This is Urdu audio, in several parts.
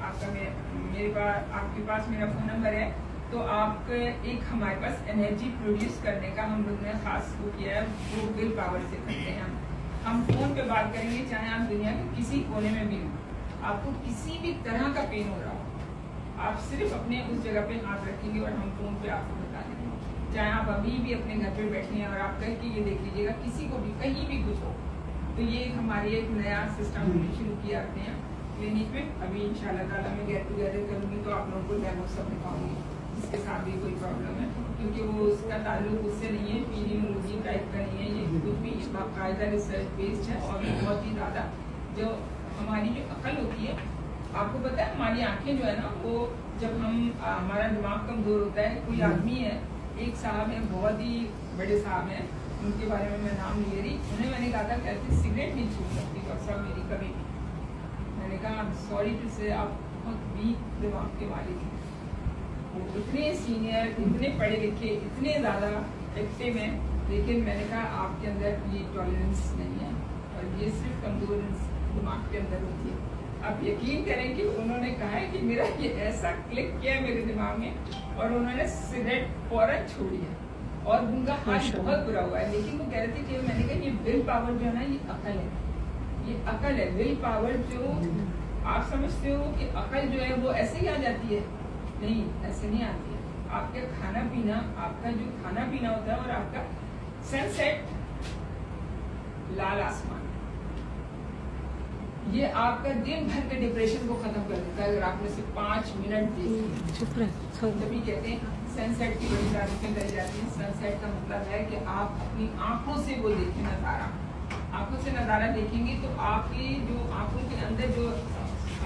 آپ کا میرے پاس آپ کے پاس میرا فون نمبر ہے، تو آپ ایک ہمارے پاس انرجی پروڈیوس کرنے کا ہم لوگ نے خاص وہ کیا ہے، وہ ول پاور سے کرتے ہیں ہم فون پہ بات کریں گے، چاہے آپ دنیا کے کسی کونے میں بھی ہوں، آپ کو کسی بھی طرح کا پین ہو رہا ہو، آپ صرف اپنے اس جگہ پہ ہاتھ رکھیں گے اور ہم فون پہ آپ کو بتا دیں گے، چاہے آپ ابھی بھی اپنے گھر پہ بیٹھے ہیں اور آپ کر کے یہ دیکھ لیجیے گا کسی کو بھی کہیں بھی کچھ ہو، تو یہ ہماری ایک نیا سسٹم شروع کیا کرتے ہیں کلینک میں. ابھی ان شاء اللہ تعالیٰ میں گیٹ ٹوگیدر کروں گی تو آپ لوگوں کو ڈیمو سب دکھاؤں گی جس کے ساتھ بھی کوئی پرابلم ہے، کیونکہ وہ اس کا تعلق اس سے نہیں ہے، پیڈیمولوجی ٹائپ کا نہیں ہے، یہ کچھ بھی باقاعدہ ریسرچ بیسڈ ہے اور بہت ہی زیادہ جو ہماری جو عقل ہوتی ہے، آپ کو پتہ ہے ہماری آنکھیں جو ہے نا وہ جب ہمارا دماغ کمزور ہوتا ہے، کوئی آدمی ہے، ایک صاحب ہیں بہت ہی بڑے صاحب ہیں، ان کے بارے میں نام لے رہی، انہیں میں نے کہا تھا کہتے سگریٹ نہیں چھوٹ سکتی ڈاکٹر صاحب میری کبھی بھی. میں نے کہا سوری ٹو سے آپ بہت ویک دماغ کے مالک ہیں، وہ اتنے سینئر، اتنے پڑھے لکھے، اتنے زیادہ ایکٹیو ہیں، لیکن میں نے کہا آپ کے اندر یہ ٹالرنس نہیں ہے اور یہ صرف کمزور دماغ کے اندر ہوتی ہے. آپ یقین کریں کہ انہوں نے کہا ہے کہ میرا یہ ایسا کلک کیا ہے میرے دماغ میں اور انہوں نے سگریٹ فوراً چھوڑی ہے اور ان کا حال بہت برا ہوا ہے، لیکن وہ کہہ رہے تھے کہ میں نے کہا یہ ول پاور جو ہے نا یہ عقل ہے، یہ عقل ہے. ول پاور جو آپ سمجھتے ہو کہ عقل جو ہے وہ ایسے ہی آ جاتی ہے، نہیں ایسے نہیں آتی ہے. آپ کا کھانا پینا، آپ کا جو کھانا پینا ہوتا ہے اور آپ کا سن سیٹ، لال آسمان، یہ آپ کا دن بھر کے ڈپریشن کو ختم کر دیتا ہے اگر آپ نے صرف 5 منٹ دیکھیں. تبھی کہتے ہیں سن سیٹ کی بڑی تعریفیں کری جاتی ہیں. سن سیٹ کا مطلب ہے کہ آپ اپنی آنکھوں سے وہ دیکھیں نظارہ، آنکھوں سے نظارہ دیکھیں گے تو آپ کی جو آنکھوں کے اندر جو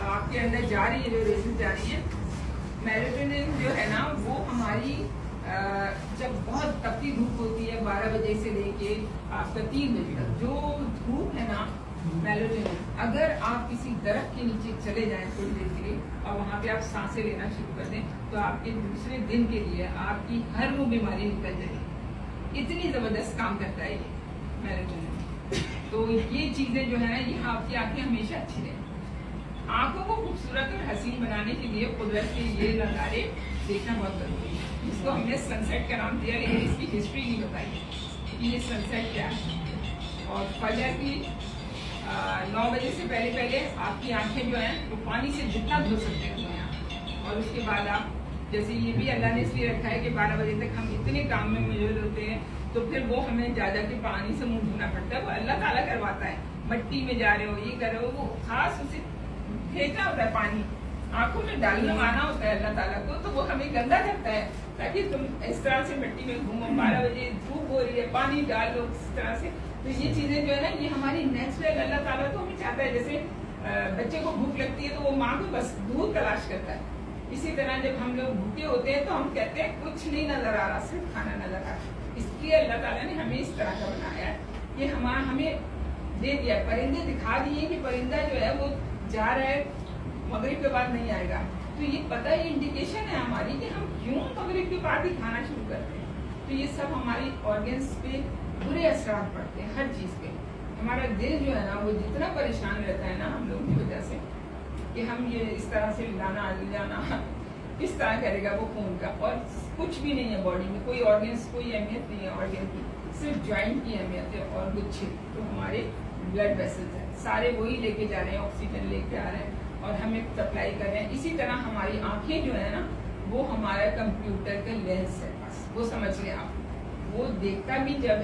آپ کے اندر جا رہی ہے، جو ریزز جا رہی ہیں، میلیٹونن جو ہے نا وہ ہماری جب بہت تپتی دھوپ ہوتی ہے 12 بجے سے لے کے آپ کا 3 بجے تک جو دھوپ ہے نا میلیٹونن، اگر آپ کسی درخت کے نیچے چلے جائیں تھوڑی دیر کے لیے اور وہاں پہ آپ سانسیں لینا شروع کر دیں تو آپ کے دوسرے دن کے لیے آپ کی ہر وہ بیماری نکل جائے گی. اتنی زبردست کام کرتا ہے یہ میلیٹونن. تو یہ چیزیں جو ہے نا یہ آپ کی آنکھیں ہمیشہ اچھی رہیں. آنکھوں کو خوبصورت اور حسین بنانے کے لیے قدرت کے یہ نظارے دیکھنا بہت ضروری ہے، جس کو ہم نے سن سیٹ کا نام دیا، لیکن اس کی ہسٹری نہیں بتائی کہ یہ سن سیٹ کیا ہے. اور فجر کی 9 بجے سے پہلے آپ کی آنکھیں جو ہیں وہ پانی سے جتنا دھو سکتے ہیں، اور اس کے بعد آپ جیسے یہ بھی اللہ نے اس لیے رکھا ہے کہ 12 بجے تک ہم اتنے کام میں مشغول ہوتے ہیں تو پھر وہ ہمیں جا کے پانی سے منہ دھونا پڑتا ہے، وہ اللہ تعالیٰ کرواتا ہے. مٹی میں جا رہے ہو، یہ کر رہے ہو، وہ خاص اسے بھیجنا ہوتا ہے، پانی آنکھوں میں ڈالنا آنا ہوتا ہے اللہ تعالیٰ کو، تو وہ ہمیں گندا کرتا ہے تاکہ تم اس طرح سے مٹی میں گھومو. 12 بجے دھوپ ہو رہی ہے، پانی ڈال لو اس طرح سے. تو یہ چیزیں جو ہے نا یہ ہماری نیچرل اللہ تعالیٰ تو ہمیں چاہتا ہے. جیسے بچے کو بھوک لگتی ہے تو وہ ماں کو بس دودھ تلاش کرتا ہے، اسی طرح جب ہم لوگ بھوکے ہوتے ہیں تو ہم کہتے ہیں کچھ نہیں نظر آ رہا، صرف کھانا نظر آ رہا. اس لیے اللہ تعالیٰ نے ہمیں اس طرح کا بنایا ہے کہ ہمیں دے دیا. پرندے دکھا دیے کہ پرندہ جو ہے وہ جا رہا ہے، مغرب کے بعد نہیں آئے گا، تو یہ پتہ یہ انڈیکیشن ہے ہماری کہ ہم کیوں مغرب کے بعد ہی کھانا شروع کرتے ہیں. تو یہ سب ہماری آرگنس پہ برے اثرات پڑتے ہیں، ہر چیز پہ. ہمارا دل جو ہے نا وہ جتنا پریشان رہتا ہے نا ہم لوگوں کی وجہ سے کہ ہم یہ اس طرح سے جانا کس طرح کرے گا وہ خون کا، اور کچھ بھی نہیں ہے باڈی میں، کوئی آرگنس کوئی اہمیت نہیں ہے آرگن کی، صرف جوائنٹ کی اہمیت ہے اور گچھے تو ہمارے بلڈ ویسلز ہیں، سارے وہی لے کے جا رہے ہیں، آکسیجن لے کے آ رہے ہیں اور ہمیں سپلائی کر رہے ہیں. اسی طرح ہماری آنکھیں جو ہے نا وہ ہمارا کمپیوٹر کا لینس ہے، بس وہ سمجھ لیں آپ. وہ دیکھتا بھی جب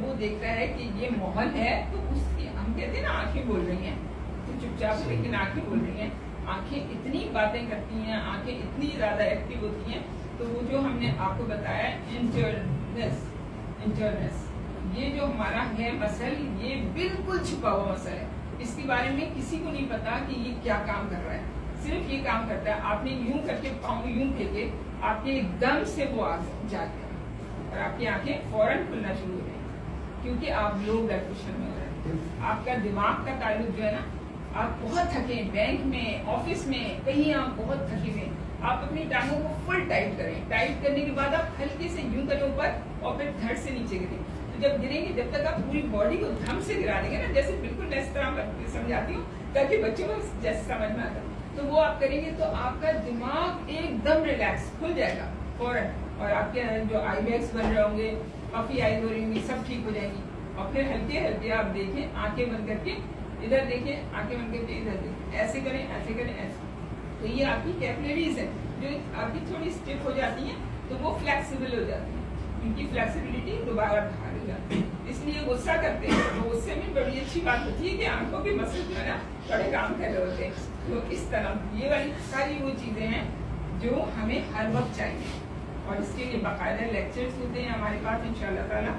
وہ دیکھتا ہے کہ یہ ماحول ہے تو اس کی ہم کہتے ہیں نا آنکھیں بول رہی ہیں، تو چپ چاپ لیکن آنکھیں بول رہی ہیں. آنکھیں اتنی باتیں کرتی ہیں، آنکھیں اتنی زیادہ ایکٹیو ہوتی ہیں. تو وہ جو ہم نے آپ کو بتایا انٹرنس یہ جو ہمارا ہے مسل، یہ بالکل چھپا ہوا مسل ہے. اس کے بارے میں کسی کو نہیں پتا کہ یہ کیا کام کر رہا ہے، صرف یہ کام کرتا ہے. آپ نے یوں کر کے پاؤں یوں پھینکے، آپ کے ایک دم سے وہ آگ جاتے ہیں اور آپ کی آنکھیں فوراً کھلنا شروع ہو گئی کیونکہ آپ لو بلڈ پریشر میں ہو رہے ہیں. آپ کا دماغ کا تعلق جو ہے نا، آپ بہت تھکے، بینک میں، آفس میں، کہیں آپ بہت تھکے ہوئے، آپ اپنی ٹانگوں کو فل ٹائٹ کریں. ٹائٹ کرنے کے بعد آپ ہلکے سے یوں کریں اوپر اور پھر دھڑ سے نیچے گریں. تو جب گریں گے، جب تک آپ پوری باڈی کو دھم سے گرا دیں گے نا، جیسے بالکل میں اس طرح سمجھاتی ہوں تاکہ بچوں کو جیسے سمجھ میں آتا ہے. تو وہ آپ کریں گے تو آپ کا دماغ ایک دم ریلیکس کھل جائے گا فوراً, اور آپ کے جو آئی بیگس بن رہے ہوں گے, پفی آئی ہو رہی ہوں گی, سب ٹھیک ہو جائیں گی. اور پھر ہلکے ہلکے آپ دیکھیں, آنکھیں بند کر کے ادھر دیکھیں, آنکھیں بند کر کے ادھر دیکھیں, ایسے کریں ایسے کریں ایسے. تو یہ آپ کی کیپلریز ہیں جو آپ کی تھوڑی اسٹیف ہو جاتی ہیں تو وہ فلیکسیبل ہو جاتی ہیں, ان کی فلیکسیبلٹی دوبارہ بحال ہو جاتی ہے. اس لیے غصہ کرتے ہیں تو غصے میں بڑی اچھی بات ہوتی ہے کہ آنکھوں کے مسل جو ہے نا بڑے کام کر رہے ہوتے ہیں. تو اس طرح یہ والی ساری وہ چیزیں ہیں جو ہمیں ہر وقت چاہیے, اور اس کے لیے باقاعدہ لیکچرز ہوتے ہیں ہمارے پاس انشاءاللہ تعالیٰ.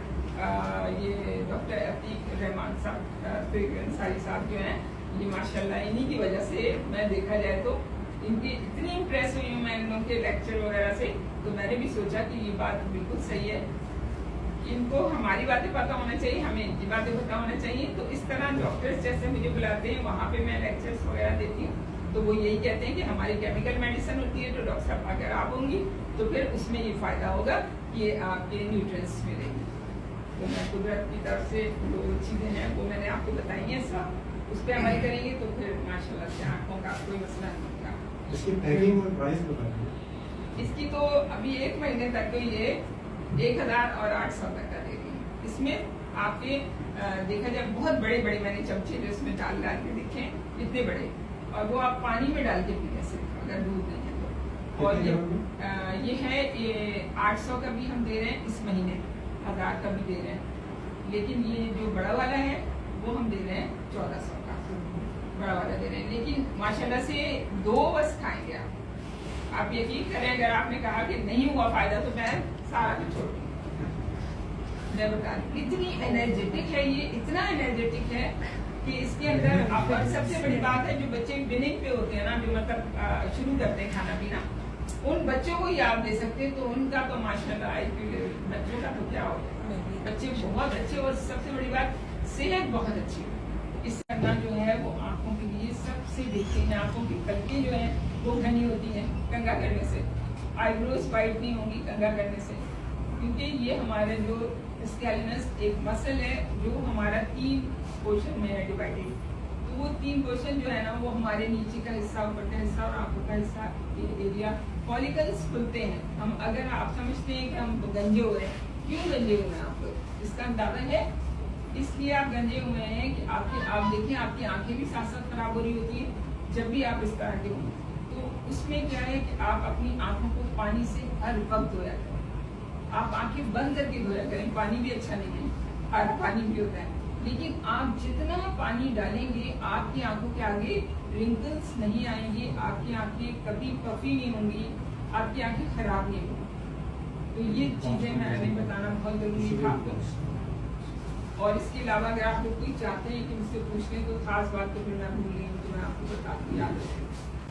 یہ ڈاکٹر عتیق رحمان صاحب انصاری صاحب جو ہیں, یہ ماشاءاللہ انہی کی وجہ سے میں دیکھا جائے تو ان کی اتنی امپریس ہوئی ہوں میں ان لوگوں کے لیکچر وغیرہ سے. تو میں نے بھی سوچا کہ یہ بات بالکل صحیح ہے, ان کو ہماری باتیں پتہ ہونا چاہیے, ہمیں ان کی باتیں پتہ ہونا چاہیے. تو اس طرح ڈاکٹرز جیسے مجھے بلاتے ہیں وہاں پہ میں لیکچرز وغیرہ دیتی ہوں, تو وہ یہی کہتے ہیں کہ ہماری کیمیکل میڈیسن ہوتی ہے, تو ڈاکٹر صاحب اگر آپ ہوں گی تو پھر اس میں یہ فائدہ ہوگا کہ آپ کے نیوٹرینٹس ملیں گے. تو میں قدرت کی طرف سے جو چیزیں ہیں وہ میں نے آپ کو بتائی ہیں, سب اس پہ عمل کریں گے تو پھر ماشاءاللہ سے آنکھوں کا کوئی مسئلہ نہیں ہوگا. اس کی پیکنگ اور پرائس بتائیں. اس کی تو ابھی 1 مہینے تک تو یہ 1008 تک کا دے رہی ہے. اس میں آپ کے دیکھا جائے بہت بڑے بڑے میں نے چمچے جو اس میں ڈال کے دیکھے اتنے بڑے, اور وہ آپ پانی میں ڈال کے پی لیں صرف اگر دودھ نہیں ہے تو. اور یہ ہے 800 کا بھی ہم دے رہے ہیں اس مہینے, 1000 کا بھی دے رہے ہیں, لیکن یہ جو بڑا والا ہے وہ ہم دے رہے ہیں 1400 کا, بڑا والا دے رہے ہیں. لیکن ماشاءاللہ سے 2 بس کھائیں گے آپ یقین کریں. اگر آپ نے کہا کہ نہیں ہوا فائدہ تو میں سارا کچھ چھوڑ دوں. میں بتا رہی ہوں اتنی انرجیٹک ہے یہ, اتنا انرجیٹک ہے کہ اس کے اندر آپ, سب سے بڑی بات ہے جو بچے بننگ پہ ہوتے ہیں نا, جو مطلب شروع کرتے ہیں کھانا پینا, ان بچوں کو ہی آپ دے سکتے ہیں. تو ان کا تو ماشاءاللہ بچوں کا تو کیا ہوگا, بچے بہت اچھے, اور سب سے بڑی بات صحت بہت اچھی ہے. اس کرنا جو ہے وہ آنکھوں کے لیے سب سے دیکھتے ہیں, آنکھوں کی پلکیں جو ہیں وہ گھنی ہوتی ہیں کنگھا کرنے سے, آئی بروز وائٹ نہیں ہوں گی کنگھا کرنے سے, کیونکہ یہ ہمارے جو اسکیلینس ایک مسل ہے جو ہمارا 3 پورشن میں ہے ڈیوائڈیڈ. تو وہ 3 پورشن جو ہے نا وہ ہمارے نیچے کا حصہ, اوپر کا حصہ اور آنکھوں کا حصہ, یہ ایریا فالیکلس کھلتے ہیں. ہم اگر آپ سمجھتے ہیں کہ ہم گنجے ہوئے ہیں, کیوں گنجے ہوئے ہیں آپ لوگ, اس کا اندازہ ہے اس لیے آپ گنجے ہوئے ہیں کہ آپ دیکھیں آپ کی آنکھیں بھی ساتھ ساتھ خراب ہو رہی ہوتی ہیں جب بھی آپ اس طرح کے ہوں. تو اس میں کیا ہے کہ آپ اپنی آنکھوں کو پانی سے ہر وقت دھویا کریں. آپ آنکھیں بند کر کے دھویا کریں, پانی بھی اچھا نہیں ہے, ہر پانی بھی ہوتا ہے, لیکن آپ جتنا پانی ڈالیں گے آپ کی آنکھوں کے آگے رنکلس نہیں آئیں گے, آپ کی آنکھیں کبھی پفی نہیں ہوں گی, آپ کی آنکھیں خراب نہیں ہوں گی. تو یہ چیزیں میں نے بتانا بہت ضروری تھا آپ کو. اور اس کے علاوہ اگر آپ لوگ کوئی چاہتے ہیں کہ مجھ سے پوچھ لیں تو خاص بات تو پھر میں بھول گئی ہوں, تو میں آپ کو بتا دوں, یاد رکھیں.